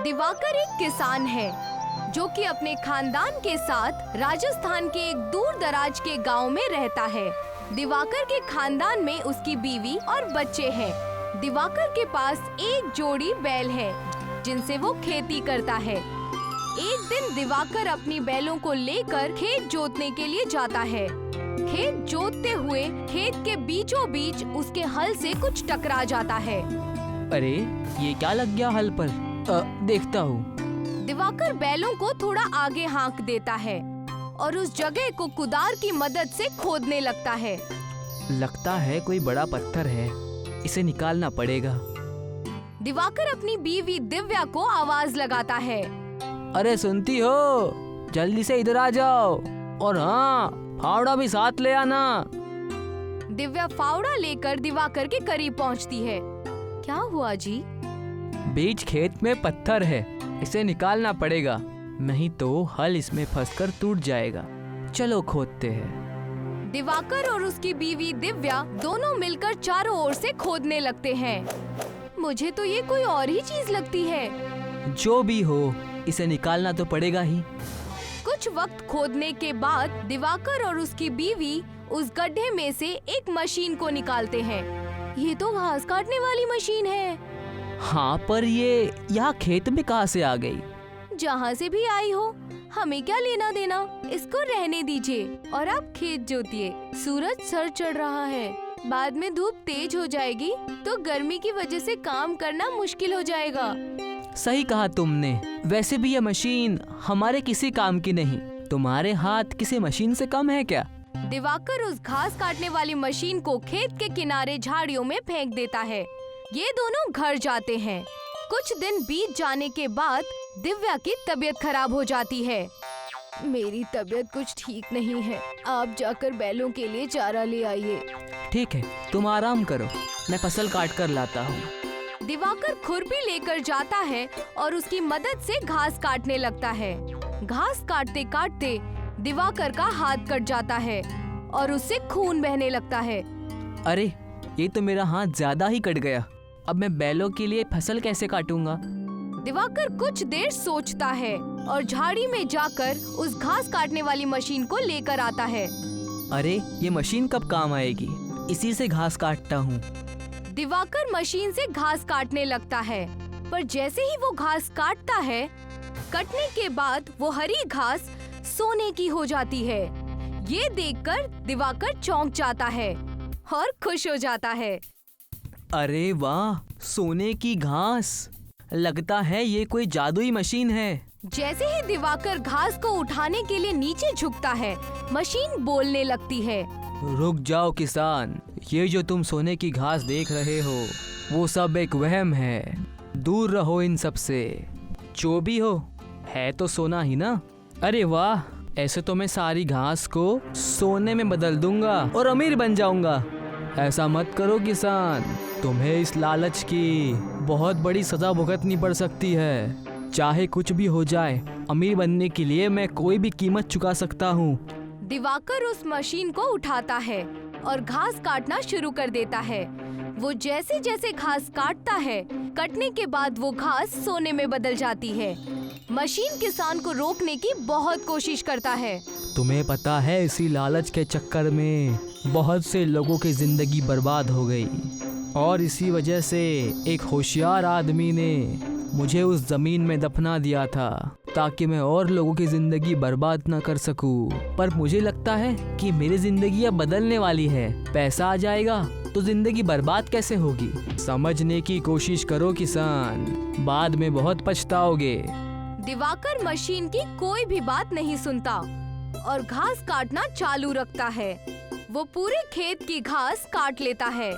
दिवाकर एक किसान है जो कि अपने खानदान के साथ राजस्थान के एक दूर दराज के गांव में रहता है। दिवाकर के खानदान में उसकी बीवी और बच्चे हैं। दिवाकर के पास एक जोड़ी बैल है जिनसे वो खेती करता है। एक दिन दिवाकर अपनी बैलों को लेकर खेत जोतने के लिए जाता है। खेत जोतते हुए खेत के बीचों बीच उसके हल से कुछ टकरा जाता है। अरे ये क्या लग गया हल पर? देखता हूँ। दिवाकर बैलों को थोड़ा आगे हाँक देता है और उस जगह को कुदार की मदद से खोदने लगता है। लगता है कोई बड़ा पत्थर है, इसे निकालना पड़ेगा। दिवाकर अपनी बीवी दिव्या को आवाज लगाता है। अरे सुनती हो, जल्दी से इधर आ जाओ, और हाँ, फावड़ा भी साथ ले आना। दिव्या फावड़ा लेकर दिवाकर के करीब पहुंचती है। क्या हुआ जी? बीच खेत में पत्थर है, इसे निकालना पड़ेगा, नहीं तो हल इसमें फंसकर टूट जाएगा। चलो खोदते हैं। दिवाकर और उसकी बीवी दिव्या दोनों मिलकर चारों ओर से खोदने लगते हैं। मुझे तो ये कोई और ही चीज लगती है। जो भी हो, इसे निकालना तो पड़ेगा ही। कुछ वक्त खोदने के बाद दिवाकर और उसकी बीवी उस गड्ढे में से एक मशीन को निकालते हैं। ये तो घास काटने वाली मशीन है। हाँ, पर ये यहाँ खेत में कहाँ से आ गई? जहाँ से भी आई हो, हमें क्या लेना देना, इसको रहने दीजिए और आप खेत जोतिए। सूरज सर चढ़ रहा है, बाद में धूप तेज हो जाएगी तो गर्मी की वजह से काम करना मुश्किल हो जाएगा। सही कहा तुमने। वैसे भी यह मशीन हमारे किसी काम की नहीं। तुम्हारे हाथ किसी मशीन से कम है क्या? दिवाकर उस घास काटने वाली मशीन को खेत के किनारे झाड़ियों में फेंक देता है। ये दोनों घर जाते हैं। कुछ दिन बीत जाने के बाद दिव्या की तबीयत खराब हो जाती है। मेरी तबीयत कुछ ठीक नहीं है, आप जाकर बैलों के लिए चारा ले आइए। ठीक है, तुम आराम करो, मैं फसल काट कर लाता हूँ। दिवाकर खुरपी लेकर जाता है और उसकी मदद से घास काटने लगता है। घास काटते काटते दिवाकर का हाथ कट जाता है और उससे खून बहने लगता है। अरे, ये तो मेरा हाथ ज्यादा ही कट गया। अब मैं बैलों के लिए फसल कैसे काटूंगा? दिवाकर कुछ देर सोचता है और झाड़ी में जाकर उस घास काटने वाली मशीन को लेकर आता है। अरे, ये मशीन कब काम आएगी? इसी से घास काटता हूँ। दिवाकर मशीन से घास काटने लगता है, पर जैसे ही वो घास काटता है, कटने के बाद वो हरी घास सोने की हो जाती है। ये देखकर दिवाकर चौंक जाता है और खुश हो जाता है। अरे वाह, सोने की घास! लगता है ये कोई जादुई मशीन है। जैसे ही दिवाकर घास को उठाने के लिए नीचे झुकता है, मशीन बोलने लगती है। रुक जाओ किसान, ये जो तुम सोने की घास देख रहे हो, वो सब एक वहम है। दूर रहो इन सब से। जो भी हो, है तो सोना ही ना। अरे वाह, ऐसे तो मैं सारी घास को सोने में बदल दूंगा और अमीर बन जाऊंगा। ऐसा मत करो किसान, तुम्हें इस लालच की बहुत बड़ी सजा भुगतनी पड़ सकती है। चाहे कुछ भी हो जाए, अमीर बनने के लिए मैं कोई भी कीमत चुका सकता हूँ। दिवाकर उस मशीन को उठाता है और घास काटना शुरू कर देता है। वो जैसे जैसे घास काटता है, कटने के बाद वो घास सोने में बदल जाती है। मशीन किसान को रोकने की बहुत कोशिश करता है। तुम्हें पता है, इसी लालच के चक्कर में बहुत से लोगों की जिंदगी बर्बाद हो गई, और इसी वजह से एक होशियार आदमी ने मुझे उस जमीन में दफना दिया था ताकि मैं और लोगों की जिंदगी बर्बाद न कर सकूं। पर मुझे लगता है कि मेरी जिंदगी अब बदलने वाली है। पैसा आ जाएगा तो जिंदगी बर्बाद कैसे होगी? समझने की कोशिश करो किसान, बाद में बहुत पछताओगे। दिवाकर मशीन की कोई भी बात नहीं सुनता और घास काटना चालू रखता है। वो पूरे खेत की घास काट लेता है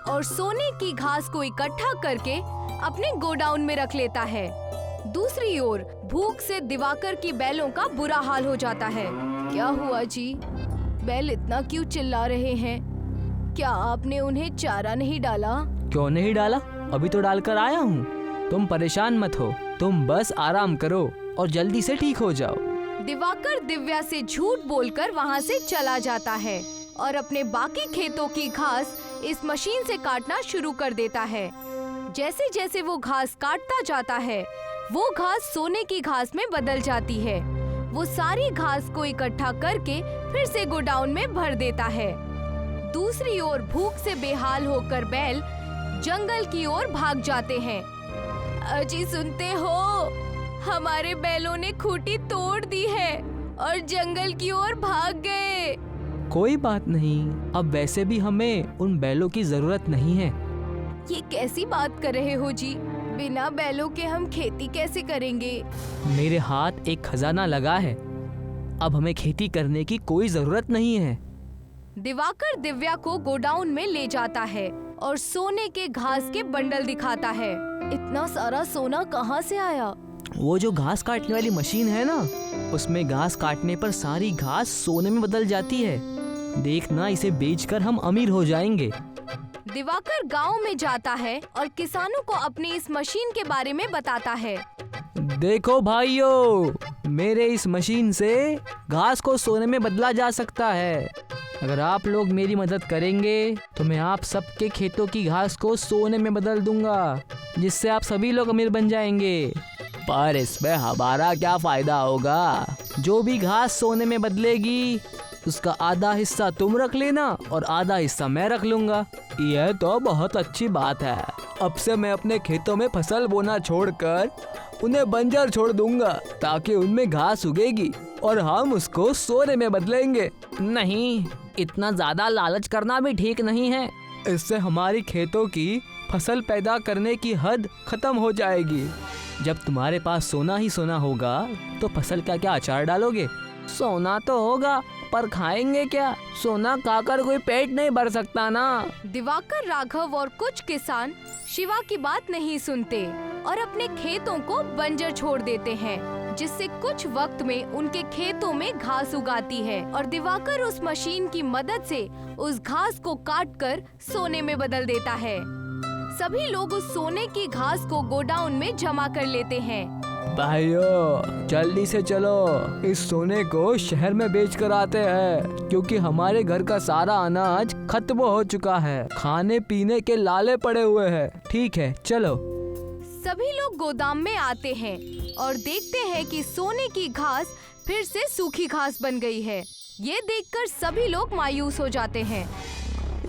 और सोने की घास को इकट्ठा करके अपने गोडाउन में रख लेता है। दूसरी ओर भूख से दिवाकर की बैलों का बुरा हाल हो जाता है। क्या हुआ जी? बैल इतना क्यों चिल्ला रहे हैं? क्या आपने उन्हें चारा नहीं डाला? क्यों नहीं डाला? अभी तो डालकर आया हूँ। तुम परेशान मत हो, तुम बस आराम करो और जल्दी से ठीक हो जाओ। दिवाकर दिव्या से झूठ बोलकर वहाँ से चला जाता है और अपने बाकी खेतों की घास इस मशीन से काटना शुरू कर देता है। जैसे जैसे वो घास काटता जाता है, वो घास सोने की घास में बदल जाती है। वो सारी घास को इकट्ठा करके फिर से गोडाउन में भर देता है। दूसरी ओर भूख से बेहाल होकर बैल जंगल की ओर भाग जाते हैं। अजी सुनते हो, हमारे बैलों ने खूंटी तोड़ दी है और जंगल की ओर भाग गए। कोई बात नहीं, अब वैसे भी हमें उन बैलों की जरूरत नहीं है। ये कैसी बात कर रहे हो जी? बिना बैलों के हम खेती कैसे करेंगे? मेरे हाथ एक खजाना लगा है, अब हमें खेती करने की कोई जरूरत नहीं है। दिवाकर दिव्या को गोडाउन में ले जाता है और सोने के घास के बंडल दिखाता है। इतना सारा सोना कहाँ से आया? वो जो घास काटने वाली मशीन है ना, उसमें घास काटने पर सारी घास सोने में बदल जाती है। देखना, इसे बेचकर हम अमीर हो जाएंगे। दिवाकर गांव में जाता है और किसानों को अपनी इस मशीन के बारे में बताता है। देखो भाइयों, मेरे इस मशीन से घास को सोने में बदला जा सकता है। अगर आप लोग मेरी मदद करेंगे तो मैं आप सबके खेतों की घास को सोने में बदल दूंगा, जिससे आप सभी लोग अमीर बन जाएंगे। पर इसमें हमारा क्या फायदा होगा? जो भी घास सोने में बदलेगी उसका आधा हिस्सा तुम रख लेना और आधा हिस्सा मैं रख लूंगा। यह तो बहुत अच्छी बात है। अब से मैं अपने खेतों में फसल बोना छोड़कर उन्हें बंजर छोड़ दूंगा, ताकि उनमें घास उगेगी और हम उसको सोने में बदलेंगे। नहीं, इतना ज्यादा लालच करना भी ठीक नहीं है। इससे हमारी खेतों की फसल पैदा करने की हद खत्म हो जाएगी। जब तुम्हारे पास सोना ही सोना होगा तो फसल का क्या अचार डालोगे? सोना तो होगा, पर खाएंगे क्या? सोना खाकर कोई पेट नहीं भर सकता ना। दिवाकर, राघव और कुछ किसान शिवा की बात नहीं सुनते और अपने खेतों को बंजर छोड़ देते हैं, जिससे कुछ वक्त में उनके खेतों में घास उगाती है और दिवाकर उस मशीन की मदद से उस घास को काटकर सोने में बदल देता है। सभी लोग उस सोने की घास को गोडाउन में जमा कर लेते हैं। भाइयों, जल्दी से चलो, इस सोने को शहर में बेच कर आते हैं, क्योंकि हमारे घर का सारा अनाज खत्म हो चुका है। खाने पीने के लाले पड़े हुए हैं। ठीक है, चलो। सभी लोग गोदाम में आते हैं और देखते हैं कि सोने की घास फिर से सूखी घास बन गई है। ये देखकर सभी लोग मायूस हो जाते हैं।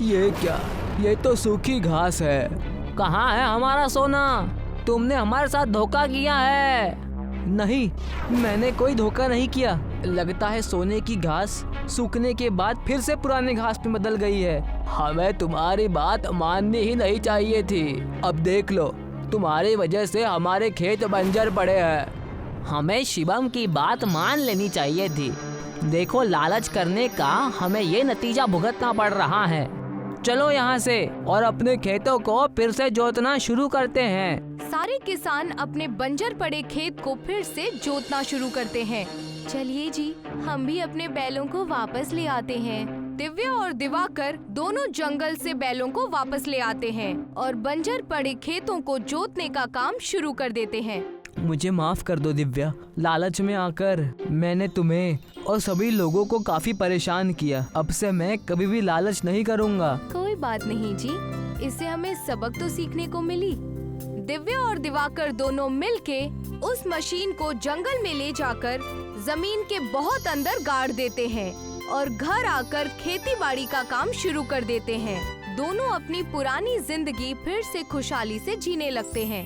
ये क्या? ये तो सूखी घास है। कहाँ है हमारा सोना? तुमने हमारे साथ धोखा किया है। नहीं, मैंने कोई धोखा नहीं किया। लगता है सोने की घास सूखने के बाद फिर से पुराने घास में बदल गई है। हमें तुम्हारी बात माननी ही नहीं चाहिए थी। अब देख लो, तुम्हारी वजह से हमारे खेत बंजर पड़े हैं। हमें शिवम की बात मान लेनी चाहिए थी। देखो, लालच करने का हमें ये नतीजा भुगतना पड़ रहा है। चलो यहाँ से और अपने खेतों को फिर से जोतना शुरू करते हैं। सारे किसान अपने बंजर पड़े खेत को फिर से जोतना शुरू करते हैं। चलिए जी, हम भी अपने बैलों को वापस ले आते हैं। दिव्या और दिवाकर दोनों जंगल से बैलों को वापस ले आते हैं और बंजर पड़े खेतों को जोतने का काम शुरू कर देते हैं। मुझे माफ कर दो दिव्या, लालच में आकर मैंने तुम्हें और सभी लोगों को काफी परेशान किया। अब से मैं कभी भी लालच नहीं करूँगा। कोई बात नहीं जी, इससे हमें सबक तो सीखने को मिली। दिव्या और दिवाकर दोनों मिलके उस मशीन को जंगल में ले जाकर जमीन के बहुत अंदर गाड़ देते हैं और घर आकर खेती बाड़ी का काम शुरू कर देते हैं। दोनों अपनी पुरानी जिंदगी फिर से खुशहाली से जीने लगते हैं।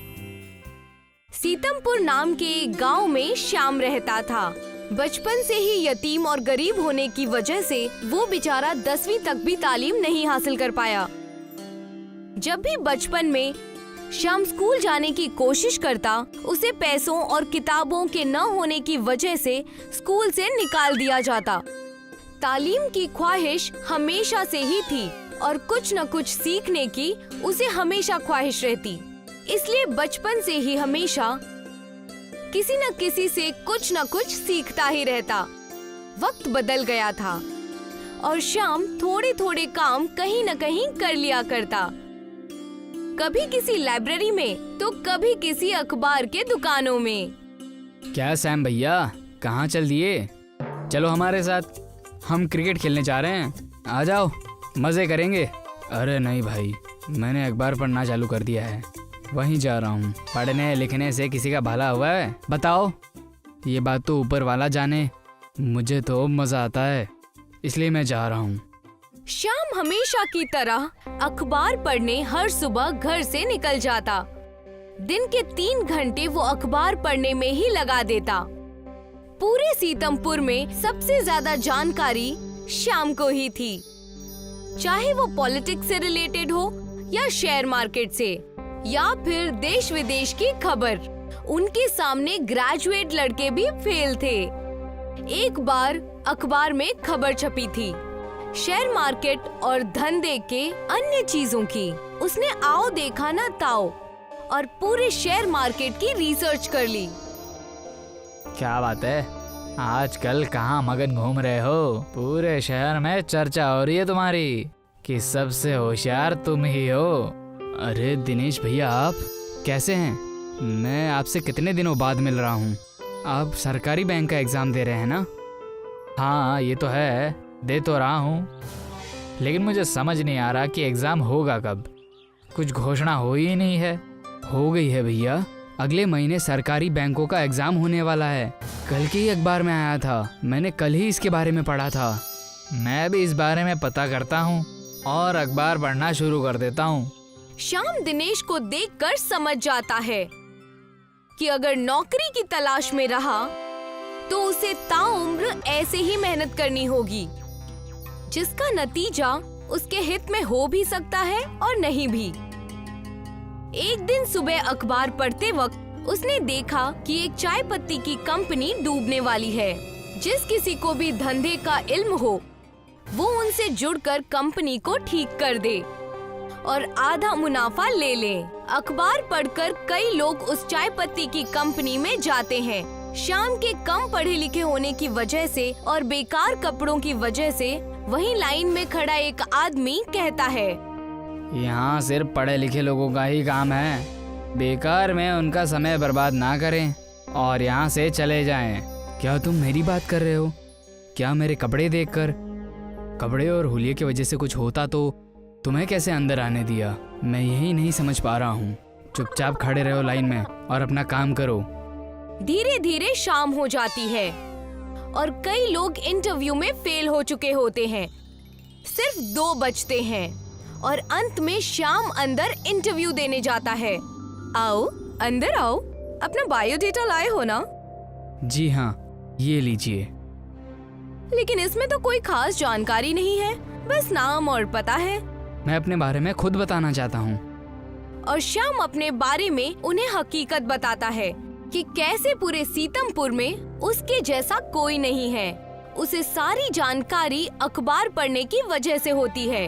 सीतमपुर नाम के एक गांव में श्याम रहता था। बचपन से ही यतीम और गरीब होने की वजह से वो बेचारा 10वीं तक भी तालीम नहीं हासिल कर पाया। जब भी बचपन में श्याम स्कूल जाने की कोशिश करता, उसे पैसों और किताबों के न होने की वजह से स्कूल से निकाल दिया जाता। तालीम की ख्वाहिश हमेशा से ही थी और कुछ न कुछ सीखने की उसे हमेशा ख्वाहिश रहती। इसलिए बचपन से ही हमेशा किसी न किसी से कुछ न कुछ सीखता ही रहता। वक्त बदल गया था और श्याम थोड़े थोड़े काम कहीं न कहीं कर लिया करता। कभी किसी लाइब्रेरी में तो कभी किसी अखबार के दुकानों में। क्या सैम भैया, कहाँ चल दिए? चलो हमारे साथ, हम क्रिकेट खेलने जा रहे हैं। आ जाओ, मजे करेंगे। अरे नहीं भाई, मैंने अखबार पढ़ना चालू कर दिया है। वहीं जा रहा हूँ। पढ़ने लिखने से किसी का भला हुआ है? बताओ। ये बात तो ऊपर वाला जाने, मुझे तो मजा आता है, इसलिए मैं जा रहा हूँ। श्याम हमेशा की तरह अखबार पढ़ने हर सुबह घर से निकल जाता। दिन के 3 घंटे वो अखबार पढ़ने में ही लगा देता। पूरे सीतमपुर में सबसे ज्यादा जानकारी श्याम को ही थी, चाहे वो पॉलिटिक्स से रिलेटेड हो या शेयर मार्केट से या फिर देश विदेश की खबर। उनके सामने ग्रेजुएट लड़के भी फेल थे। एक बार अखबार में खबर छपी थी शेयर मार्केट और धंधे के अन्य चीजों की। उसने आओ देखा ना ताओ और पूरे शेयर मार्केट की रिसर्च कर ली। क्या बात है, आजकल कहाँ मगन घूम रहे हो? पूरे शहर में चर्चा हो रही है तुम्हारी कि सबसे होशियार तुम ही हो। अरे दिनेश भैया, आप कैसे हैं? मैं आपसे कितने दिनों बाद मिल रहा हूँ। आप सरकारी बैंक का एग्ज़ाम दे रहे हैं ना? हाँ ये तो है, दे तो रहा हूँ, लेकिन मुझे समझ नहीं आ रहा कि एग्ज़ाम होगा कब। कुछ घोषणा हो ही नहीं है। हो गई है भैया, अगले महीने सरकारी बैंकों का एग्ज़ाम होने वाला है। कल के ही अखबार में आया था, मैंने कल ही इसके बारे में पढ़ा था। मैं भी इस बारे में पता करता हूँ और अखबार पढ़ना शुरू कर देता हूँ। श्याम दिनेश को देखकर समझ जाता है कि अगर नौकरी की तलाश में रहा तो उसे ताउम्र ऐसे ही मेहनत करनी होगी, जिसका नतीजा उसके हित में हो भी सकता है और नहीं भी। एक दिन सुबह अखबार पढ़ते वक्त उसने देखा कि एक चाय पत्ती की कंपनी डूबने वाली है। जिस किसी को भी धंधे का इल्म हो वो उनसे जुड़कर कंपनी को ठीक कर दे और आधा मुनाफा ले ले। अखबार पढ़कर कई लोग उस चाय पत्ती की कंपनी में जाते हैं। श्याम के कम पढ़े लिखे होने की वजह से और बेकार कपड़ों की वजह से वहीं लाइन में खड़ा एक आदमी कहता है, यहाँ सिर्फ पढ़े लिखे लोगों का ही काम है, बेकार में उनका समय बर्बाद ना करें और यहाँ से चले जाएं। क्या तुम मेरी बात कर रहे हो? क्या मेरे कपड़े देखकर? कपड़े और हुलिये की वजह से कुछ होता तो तुम्हें कैसे अंदर आने दिया? मैं यही नहीं समझ पा रहा हूँ। चुपचाप खड़े रहो लाइन में और अपना काम करो। धीरे धीरे शाम हो जाती है और कई लोग इंटरव्यू में फेल हो चुके होते हैं। सिर्फ 2 बचते हैं और अंत में श्याम अंदर इंटरव्यू देने जाता है। आओ अंदर आओ, अपना बायोडेटा लाए हो ना? जी हाँ, ये लीजिए। लेकिन इसमें तो कोई खास जानकारी नहीं है, बस नाम और पता है। मैं अपने बारे में खुद बताना चाहता हूँ। और श्याम अपने बारे में उन्हें हकीकत बताता है कि कैसे पूरे सीतमपुर में उसके जैसा कोई नहीं है। उसे सारी जानकारी अखबार पढ़ने की वजह से होती है।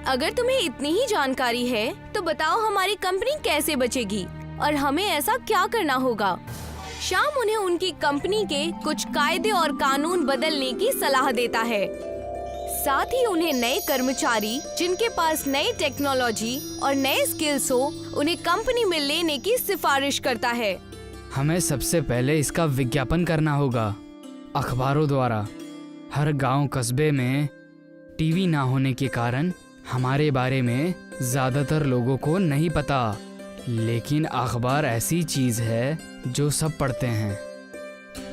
अगर तुम्हें इतनी ही जानकारी है तो बताओ हमारी कंपनी कैसे बचेगी और हमें ऐसा क्या करना होगा। श्याम उन्हें उनकी कंपनी के कुछ कायदे और कानून बदलने की सलाह देता है। साथ ही उन्हें नए कर्मचारी जिनके पास नई टेक्नोलॉजी और नए स्किल्स हो उन्हें कंपनी में लेने की सिफारिश करता है। हमें सबसे पहले इसका विज्ञापन करना होगा अखबारों द्वारा। हर गांव कस्बे में टीवी ना होने के कारण हमारे बारे में ज्यादातर लोगों को नहीं पता, लेकिन अखबार ऐसी चीज है जो सब पढ़ते हैं।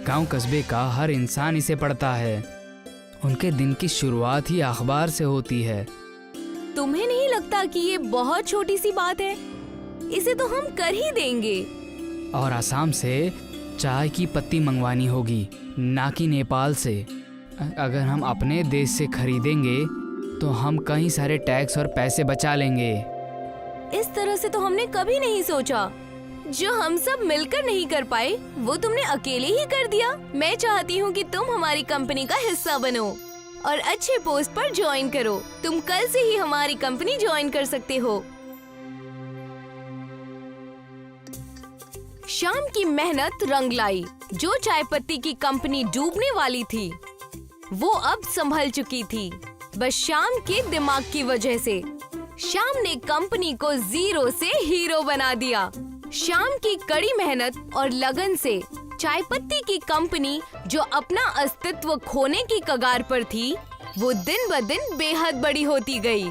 गांव कस्बे का हर इंसान इसे पढ़ता है। उनके दिन की शुरुआत ही अखबार से होती है। तुम्हें नहीं लगता कि ये बहुत छोटी सी बात है? इसे तो हम कर ही देंगे। और असम से चाय की पत्ती मंगवानी होगी, ना कि नेपाल से। अगर हम अपने देश से खरीदेंगे तो हम कई सारे टैक्स और पैसे बचा लेंगे। इस तरह से तो हमने कभी नहीं सोचा। जो हम सब मिलकर नहीं कर पाए वो तुमने अकेले ही कर दिया। मैं चाहती हूँ कि तुम हमारी कंपनी का हिस्सा बनो और अच्छे पोस्ट पर ज्वाइन करो। तुम कल से ही हमारी कंपनी ज्वाइन कर सकते हो। श्याम की मेहनत रंग लाई। जो चाय पत्ती की कंपनी डूबने वाली थी वो अब संभल चुकी थी, बस श्याम के दिमाग की वजह से। श्याम ने कंपनी को जीरो से हीरो बना दिया। श्याम की कड़ी मेहनत और लगन से चाय पत्ती की कंपनी जो अपना अस्तित्व खोने की कगार पर थी वो दिन ब दिन बेहद बड़ी होती गई।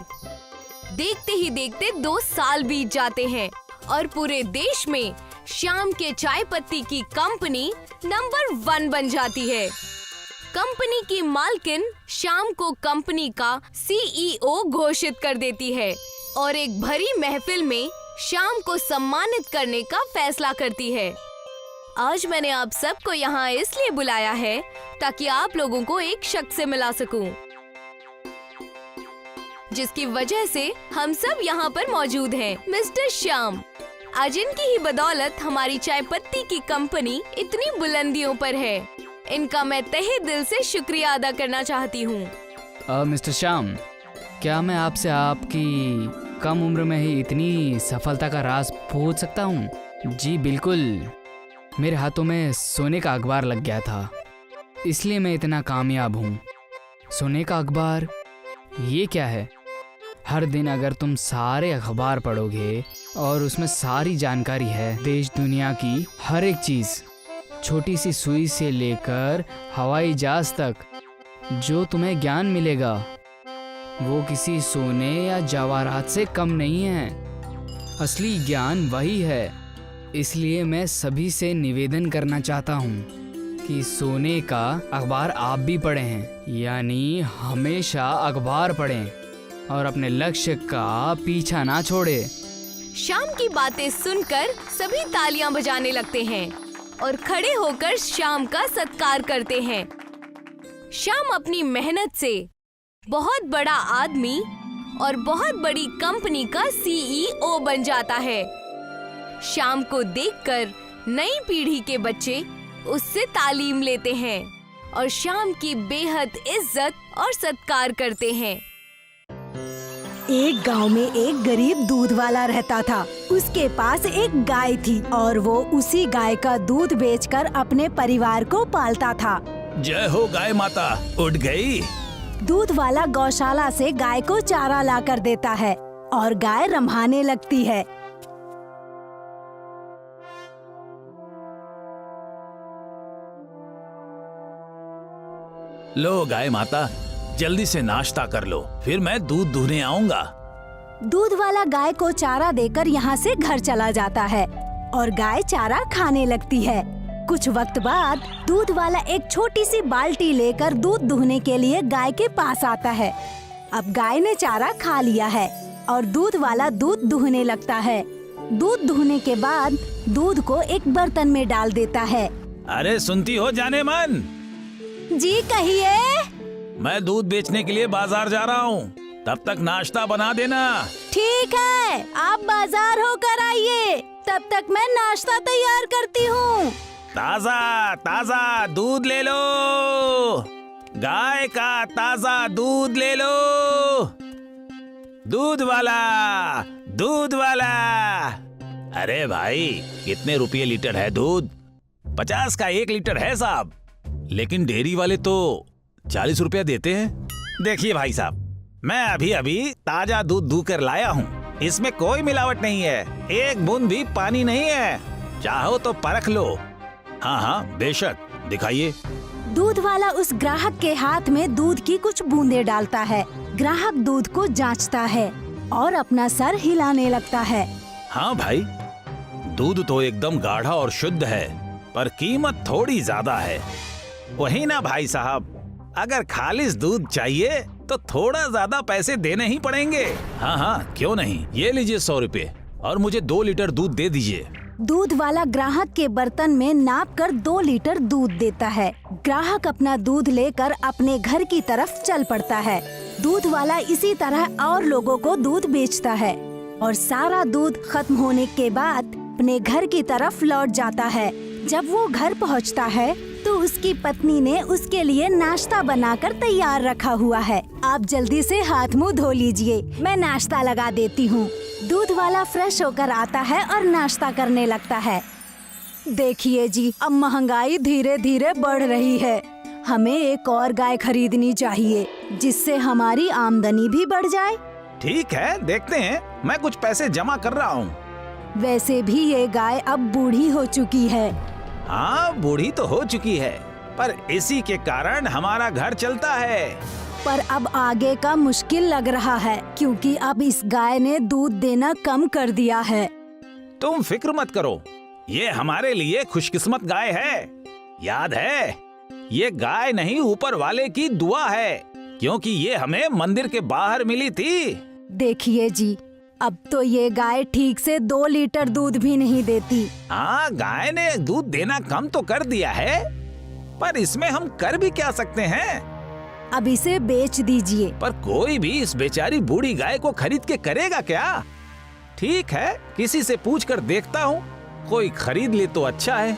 देखते ही देखते 2 साल बीत जाते हैं और पूरे देश में श्याम के चाय पत्ती की कंपनी नंबर 1 बन जाती है। कंपनी की मालकिन श्याम को कंपनी का CEO घोषित कर देती है और एक भरी महफिल में श्याम को सम्मानित करने का फैसला करती है। आज मैंने आप सबको यहाँ इसलिए बुलाया है ताकि आप लोगों को एक शख्स से मिला सकूं, जिसकी वजह से हम सब यहाँ पर मौजूद हैं, मिस्टर श्याम। आज इनकी ही बदौलत हमारी चाय पत्ती की कंपनी इतनी बुलंदियों पर है। इनका मैं तहे दिल से शुक्रिया अदा करना चाहती हूँ। मिस्टर श्याम, क्या मैं आपसे आपकी कम उम्र में ही इतनी सफलता का राज पूछ सकता हूँ? जी बिल्कुल, मेरे हाथों में सोने का अखबार लग गया था, इसलिए मैं इतना कामयाब हूँ। सोने का अखबार? ये क्या है? हर दिन अगर तुम सारे अखबार पढ़ोगे और उसमें सारी जानकारी है, देश दुनिया की हर एक चीज़, छोटी सी सुई से लेकर हवाई जहाज तक, जो तुम्हें ज्ञान मिलेगा वो किसी सोने या जवाहरात से कम नहीं है। असली ज्ञान वही है। इसलिए मैं सभी से निवेदन करना चाहता हूँ कि सोने का अखबार आप भी पढ़ें, यानी हमेशा अखबार पढ़ें और अपने लक्ष्य का पीछा ना छोड़े। श्याम की बातें सुनकर सभी तालियां बजाने लगते हैं और खड़े होकर श्याम का सत्कार करते हैं। श्याम अपनी मेहनत से बहुत बड़ा आदमी और बहुत बड़ी कंपनी का CEO बन जाता है। श्याम को देखकर नई पीढ़ी के बच्चे उससे तालीम लेते हैं और श्याम की बेहद इज्जत और सत्कार करते हैं। एक गांव में एक गरीब दूध वाला रहता था। उसके पास एक गाय थी और वो उसी गाय का दूध बेचकर अपने परिवार को पालता था। जय हो गाय माता, उठ गई। दूध वाला गौशाला से गाय को चारा ला कर देता है और गाय रम्भाने लगती है। लो गाय माता, जल्दी से नाश्ता कर लो, फिर मैं दूध दूहने आऊंगा। दूध वाला गाय को चारा देकर यहाँ से घर चला जाता है और गाय चारा खाने लगती है। कुछ वक्त बाद दूध वाला एक छोटी सी बाल्टी लेकर दूध दूहने के लिए गाय के पास आता है। अब गाय ने चारा खा लिया है और दूध वाला दूध दूहने लगता है। दूध दूहने के बाद दूध को एक बर्तन में डाल देता है। अरे सुनती हो जाने मन? जी कहिए। मैं दूध बेचने के लिए बाजार जा रहा हूँ, तब तक नाश्ता बना देना। ठीक है, आप बाजार होकर आइए, तब तक मैं नाश्ता तैयार करती हूँ। ताजा ताजा दूध ले लो, गाय का ताजा दूध ले लो। दूध वाला, दूध वाला। अरे भाई, कितने रुपये लीटर है दूध? 50 का 1 लीटर है साहब, लेकिन डेयरी वाले तो 40 रुपया देते हैं। देखिए भाई साहब, मैं अभी अभी ताजा दूध दूह कर लाया हूँ, इसमें कोई मिलावट नहीं है, एक बूंद भी पानी नहीं है। चाहो तो परख लो। हाँ हाँ बेशक, दिखाइए। दूध वाला उस ग्राहक के हाथ में दूध की कुछ बूंदें डालता है। ग्राहक दूध को जांचता है और अपना सर हिलाने लगता है। हाँ भाई, दूध तो एकदम गाढ़ा और शुद्ध है, पर कीमत थोड़ी ज्यादा है। वही ना भाई साहब, अगर खालिस दूध चाहिए तो थोड़ा ज्यादा पैसे देने ही पड़ेंगे। हाँ हाँ क्यों नहीं, ये लीजिए 100 रुपए और मुझे 2 लीटर दूध दे दीजिए। दूध वाला ग्राहक के बर्तन में नाप कर 2 लीटर दूध देता है। ग्राहक अपना दूध लेकर अपने घर की तरफ चल पड़ता है। दूध वाला इसी तरह और लोगों को दूध बेचता है और सारा दूध खत्म होने के बाद अपने घर की तरफ लौट जाता है। जब वो घर पहुंचता है तो उसकी पत्नी ने उसके लिए नाश्ता बनाकर तैयार रखा हुआ है। आप जल्दी से हाथ मुंह धो लीजिए, मैं नाश्ता लगा देती हूँ। दूध वाला फ्रेश होकर आता है और नाश्ता करने लगता है। देखिए जी, अब महंगाई धीरे धीरे बढ़ रही है, हमें एक और गाय खरीदनी चाहिए जिससे हमारी आमदनी भी बढ़ जाए। ठीक है, देखते हैं, मैं कुछ पैसे जमा कर रहा हूँ। वैसे भी ये गाय अब बूढ़ी हो चुकी है। हाँ, बूढ़ी तो हो चुकी है, पर इसी के कारण हमारा घर चलता है। पर अब आगे का मुश्किल लग रहा है, क्योंकि अब इस गाय ने दूध देना कम कर दिया है। तुम फिक्र मत करो, ये हमारे लिए खुशकिस्मत गाय है। याद है, ये गाय नहीं ऊपर वाले की दुआ है, क्योंकि ये हमें मंदिर के बाहर मिली थी। देखिए जी, अब तो ये गाय ठीक से 2 लीटर दूध भी नहीं देती। हाँ, गाय ने दूध देना कम तो कर दिया है, पर इसमें हम कर भी क्या सकते हैं। अब इसे बेच दीजिए। पर कोई भी इस बेचारी बूढ़ी गाय को खरीद के करेगा क्या? ठीक है, किसी से पूछ कर देखता हूँ, कोई खरीद ले तो अच्छा है।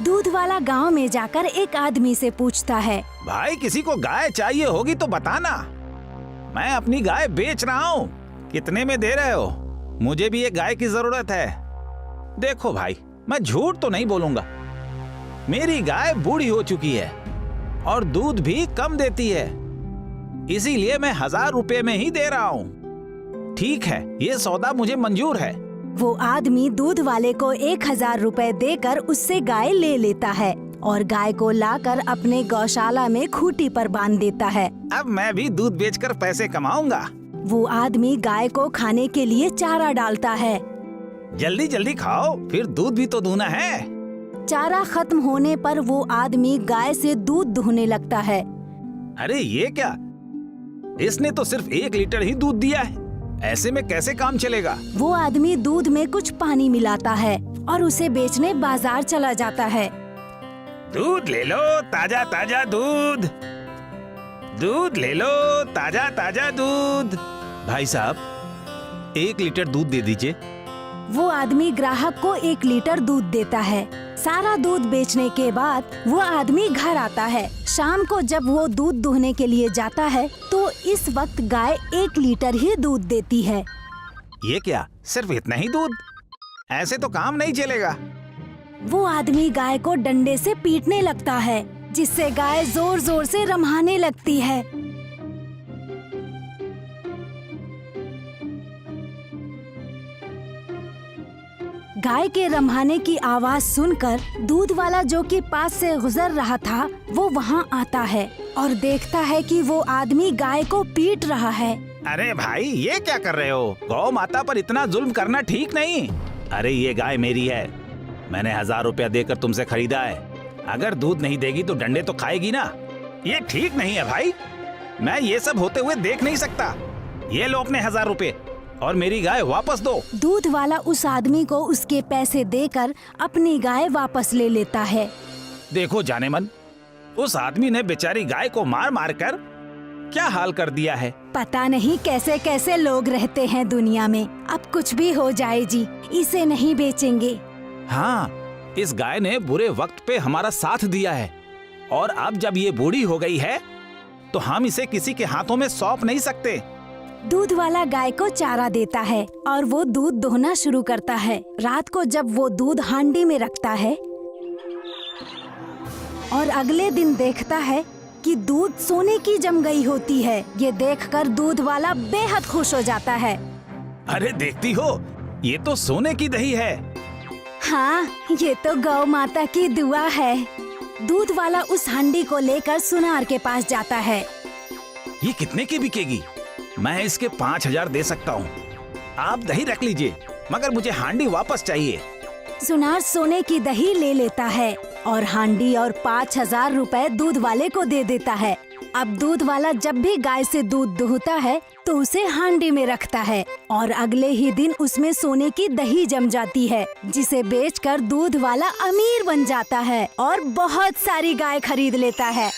दूध वाला गांव में जाकर एक आदमी से पूछता है, भाई किसी को गाय चाहिए होगी तो बताना, मैं अपनी गाय बेच रहा हूँ, कितने में दे रहे हो? मुझे भी एक गाय की जरूरत है। देखो भाई, मैं झूठ तो नहीं बोलूंगा, मेरी गाय बूढ़ी हो चुकी है और दूध भी कम देती है, इसीलिए मैं 1000 रुपए में ही दे रहा हूँ। ठीक है, ये सौदा मुझे मंजूर है। वो आदमी दूध वाले को 1000 रुपए देकर उससे गाय ले लेता है और गाय को लाकर अपने गौशाला में खूंटी पर बांध देता है। अब मैं भी दूध बेचकर पैसे कमाऊंगा। वो आदमी गाय को खाने के लिए चारा डालता है। जल्दी जल्दी खाओ, फिर दूध भी तो दूना है। चारा खत्म होने पर वो आदमी गाय से दूध दूहने लगता है। अरे ये क्या, इसने तो सिर्फ 1 लीटर ही दूध दिया है, ऐसे में कैसे काम चलेगा? वो आदमी दूध में कुछ पानी मिलाता है और उसे बेचने बाजार चला जाता है। दूध ले लो, ताजा ताजा दूध, दूध ले लो, ताजा ताजा दूध। भाई साहब, 1 लीटर दूध दे दीजिए। वो आदमी ग्राहक को 1 लीटर दूध देता है। सारा दूध बेचने के बाद वो आदमी घर आता है। शाम को जब वो दूध दूहने के लिए जाता है तो इस वक्त गाय 1 लीटर ही दूध देती है। ये क्या, सिर्फ इतना ही दूध? ऐसे तो काम नहीं चलेगा। वो आदमी गाय को डंडे से पीटने लगता है, जिससे गाय जोर जोर से रम्हाने लगती है। गाय के रम्हाने की आवाज सुनकर दूध वाला जो कि पास से गुजर रहा था, वो वहाँ आता है और देखता है कि वो आदमी गाय को पीट रहा है। अरे भाई, ये क्या कर रहे हो? गौ माता पर इतना जुल्म करना ठीक नहीं। अरे ये गाय मेरी है, मैंने 1000 रुपया देकर तुमसे खरीदा है, अगर दूध नहीं देगी तो डंडे तो खाएगी ना। ये ठीक नहीं है भाई, मैं ये सब होते हुए देख नहीं सकता। ये लो अपने 1000 रुपए और मेरी गाय वापस दो। दूध वाला उस आदमी को उसके पैसे देकर अपनी गाय वापस ले लेता है। देखो जाने मन, उस आदमी ने बेचारी गाय को मार मार कर क्या हाल कर दिया है। पता नहीं कैसे कैसे लोग रहते हैं दुनिया में। अब कुछ भी हो जाए जी, इसे नहीं बेचेंगे। हाँ, इस गाय ने बुरे वक्त पे हमारा साथ दिया है और अब जब ये बूढ़ी हो गई है तो हम इसे किसी के हाथों में सौंप नहीं सकते। दूध वाला गाय को चारा देता है और वो दूध दोहना शुरू करता है। रात को जब वो दूध हांडी में रखता है और अगले दिन देखता है कि दूध सोने की जम गई होती है। ये देखकर दूध वाला बेहद खुश हो जाता है। अरे देखती हो, ये तो सोने की दही है। हाँ, ये तो गौ माता की दुआ है। दूध वाला उस हांडी को लेकर सुनार के पास जाता है। ये कितने की बिकेगी? मैं इसके 5000 दे सकता हूँ। आप दही रख लीजिए, मगर मुझे हांडी वापस चाहिए। सुनार सोने की दही ले लेता है और हांडी और 5000 रुपए दूध वाले को दे देता है। अब दूध वाला जब भी गाय से दूध दुहता है तो उसे हांडी में रखता है और अगले ही दिन उसमें सोने की दही जम जाती है, जिसे बेचकर दूध वाला अमीर बन जाता है और बहुत सारी गाय खरीद लेता है।